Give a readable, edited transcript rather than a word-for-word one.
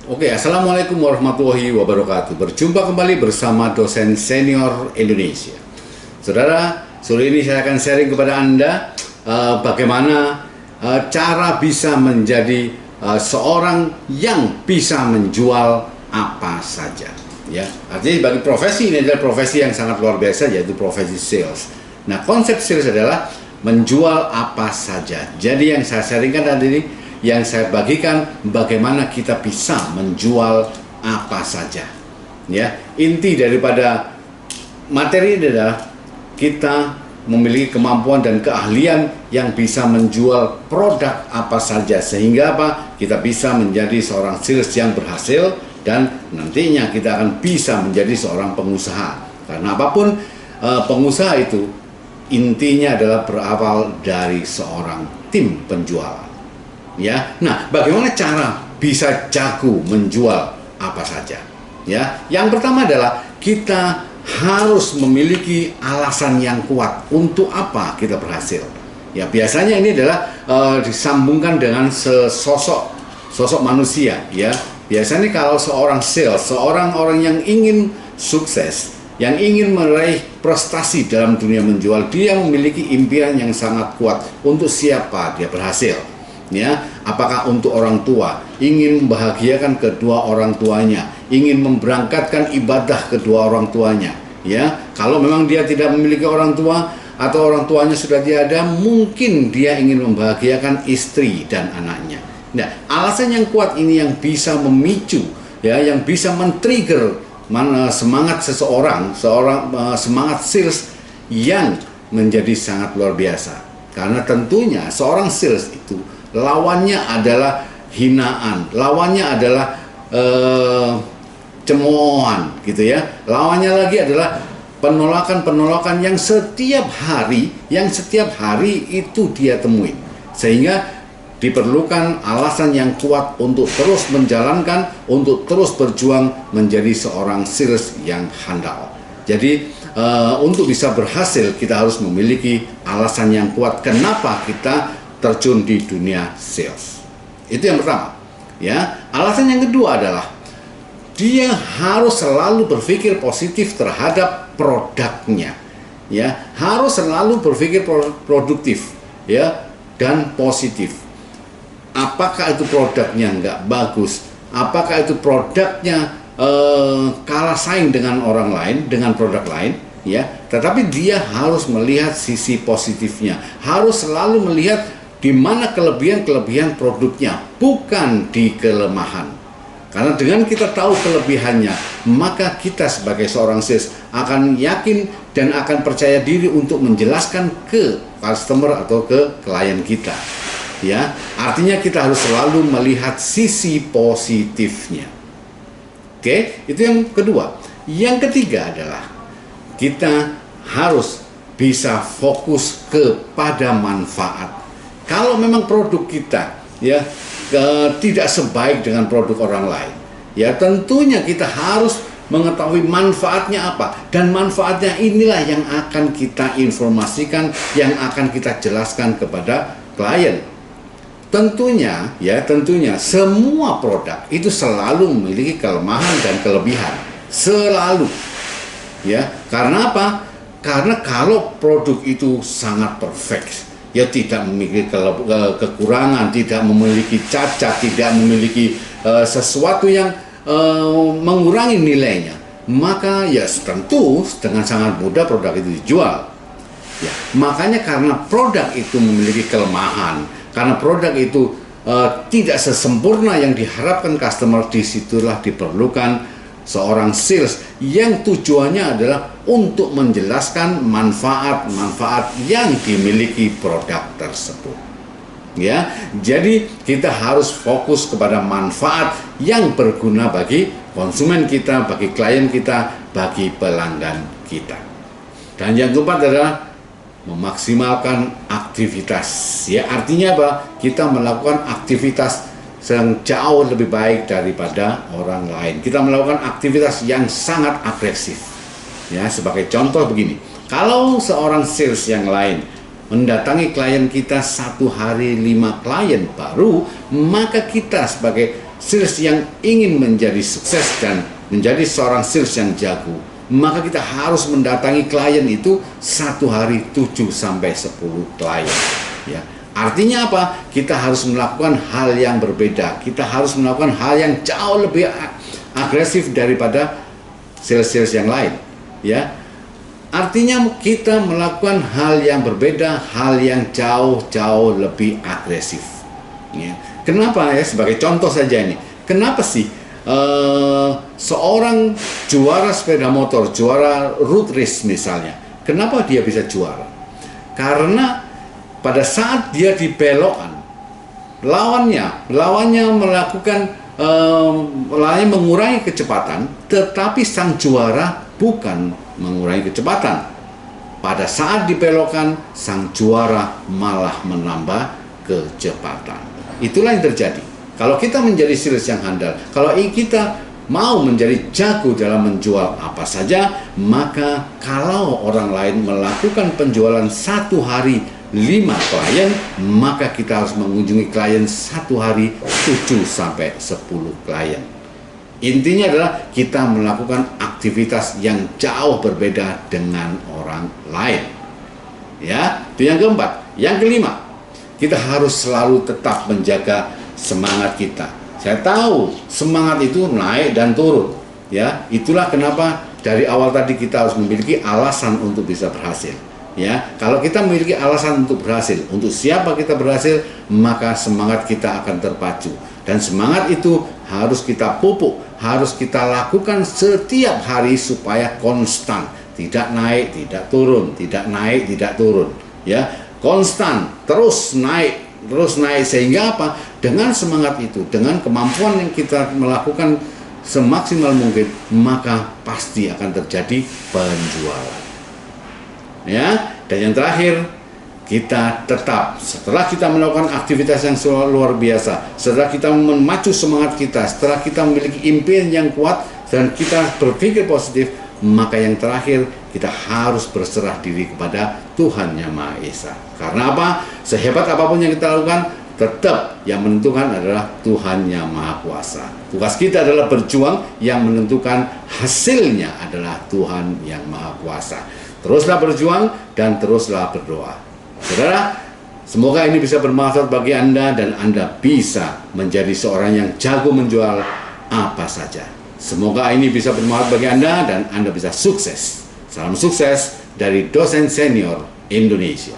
Oke, Assalamualaikum warahmatullahi wabarakatuh. Berjumpa kembali bersama dosen senior Indonesia. Saudara, sore ini saya akan sharing kepada Anda bagaimana cara bisa menjadi seorang yang bisa menjual apa saja. Ya, artinya bagi profesi ini adalah profesi yang sangat luar biasa, yaitu profesi sales. Nah, konsep sales adalah menjual apa saja. Jadi yang saya sharingkan tadi ini, yang saya bagikan bagaimana kita bisa menjual apa saja. Ya, inti daripada materi ini adalah kita memiliki kemampuan dan keahlian yang bisa menjual produk apa saja, sehingga apa? Kita bisa menjadi seorang sales yang berhasil dan nantinya kita akan bisa menjadi seorang pengusaha. Karena apapun pengusaha itu intinya adalah berawal dari seorang tim penjualan. Ya, nah bagaimana cara bisa jago menjual apa saja? Ya, yang pertama adalah kita harus memiliki alasan yang kuat untuk apa kita berhasil. Ya, biasanya ini adalah disambungkan dengan sosok manusia. Ya, biasanya kalau seorang sales, seorang orang yang ingin sukses, yang ingin meraih prestasi dalam dunia menjual, dia memiliki impian yang sangat kuat untuk siapa dia berhasil. Ya, apakah untuk orang tua, ingin membahagiakan kedua orang tuanya, ingin memberangkatkan ibadah kedua orang tuanya. Ya, kalau memang dia tidak memiliki orang tua atau orang tuanya sudah tiada, mungkin dia ingin membahagiakan istri dan anaknya. Nah, alasan yang kuat ini yang bisa memicu, ya, yang bisa men-trigger semangat semangat sales yang menjadi sangat luar biasa. Karena tentunya seorang sales itu lawannya adalah hinaan, lawannya adalah cemoohan, gitu ya. Lawannya lagi adalah penolakan-penolakan yang setiap hari itu dia temui. Sehingga diperlukan alasan yang kuat untuk terus menjalankan, untuk terus berjuang menjadi seorang sales yang handal. Jadi untuk bisa berhasil kita harus memiliki alasan yang kuat kenapa kita terjun di dunia sales. Itu yang pertama. Ya, alasan yang kedua adalah dia harus selalu berpikir positif terhadap produknya. Ya, harus selalu berpikir produktif, ya, dan positif. Apakah itu produknya nggak bagus? Apakah itu produknya kalah saing dengan orang lain, dengan produk lain? Ya, tetapi dia harus melihat sisi positifnya. Harus selalu melihat di mana kelebihan-kelebihan produknya, bukan di kelemahan. Karena dengan kita tahu kelebihannya, maka kita sebagai seorang sales akan yakin dan akan percaya diri untuk menjelaskan ke customer atau ke klien kita. Ya, artinya kita harus selalu melihat sisi positifnya. Oke, itu yang kedua. Yang ketiga adalah kita harus bisa fokus kepada manfaat. Kalau memang produk kita, ya, tidak sebaik dengan produk orang lain, ya tentunya kita harus mengetahui manfaatnya apa, dan manfaatnya inilah yang akan kita informasikan, yang akan kita jelaskan kepada klien. Tentunya semua produk itu selalu memiliki kelemahan dan kelebihan, selalu. Ya, karena apa? Karena kalau produk itu sangat perfect, ya tidak memiliki kekurangan, tidak memiliki cacat, tidak memiliki sesuatu yang mengurangi nilainya, maka ya tentu dengan sangat mudah produk itu dijual. Ya, makanya karena produk itu memiliki kelemahan, karena produk itu tidak sesempurna yang diharapkan customer, disitulah diperlukan seorang sales yang tujuannya adalah untuk menjelaskan manfaat-manfaat yang dimiliki produk tersebut. Ya, jadi kita harus fokus kepada manfaat yang berguna bagi konsumen kita, bagi klien kita, bagi pelanggan kita. Dan yang keempat adalah memaksimalkan aktivitas. Ya, artinya apa? Kita melakukan aktivitas yang jauh lebih baik daripada orang lain. Kita melakukan aktivitas yang sangat agresif. Ya, sebagai contoh begini, kalau seorang sales yang lain mendatangi klien kita 1 hari 5 klien baru, maka kita sebagai sales yang ingin menjadi sukses dan menjadi seorang sales yang jago, maka kita harus mendatangi klien itu satu hari 7 sampai 10 klien. Ya. Artinya apa? Kita harus melakukan hal yang berbeda. Kita harus melakukan hal yang jauh lebih agresif daripada sales-sales yang lain. Ya. Artinya kita melakukan hal yang berbeda, hal yang jauh lebih agresif. Ya. Kenapa ya? Sebagai contoh saja ini. Kenapa sih seorang juara sepeda motor, juara road race misalnya, kenapa dia bisa juara? Karena pada saat dia di belokan, lawannya melakukan mengurangi kecepatan, tetapi sang juara bukan mengurangi kecepatan. Pada saat dibelokan, sang juara malah menambah kecepatan. Itulah yang terjadi. Kalau kita menjadi sales yang handal, kalau kita mau menjadi jago dalam menjual apa saja, maka kalau orang lain melakukan penjualan satu hari 5 klien, maka kita harus mengunjungi klien satu hari 7 sampai 10 klien. Intinya adalah kita melakukan aktivitas yang jauh berbeda dengan orang lain. Ya, itu yang keempat. Yang kelima, kita harus selalu tetap menjaga semangat kita. Saya tahu semangat itu naik dan turun. Ya, itulah kenapa dari awal tadi kita harus memiliki alasan untuk bisa berhasil. Ya, kalau kita memiliki alasan untuk berhasil, untuk siapa kita berhasil, maka semangat kita akan terpacu. Dan semangat itu harus kita pupuk, harus kita lakukan setiap hari supaya konstan, tidak naik, tidak turun, tidak naik, tidak turun. Ya, konstan, terus naik sehingga apa? Dengan semangat itu, dengan kemampuan yang kita melakukan semaksimal mungkin, maka pasti akan terjadi penjualan. Ya, dan yang terakhir, kita tetap setelah kita melakukan aktivitas yang luar biasa, setelah kita memacu semangat kita, setelah kita memiliki impian yang kuat dan kita berpikir positif, maka yang terakhir kita harus berserah diri kepada Tuhan Yang Maha Esa. Karena apa? Sehebat apapun yang kita lakukan, tetap yang menentukan adalah Tuhan Yang Maha Kuasa. Tugas kita adalah berjuang, yang menentukan hasilnya adalah Tuhan Yang Maha Kuasa. Teruslah berjuang dan teruslah berdoa. Saudara, semoga ini bisa bermanfaat bagi Anda dan Anda bisa menjadi seorang yang jago menjual apa saja. Semoga ini bisa bermanfaat bagi Anda dan Anda bisa sukses. Salam sukses dari Dosen Senior Indonesia.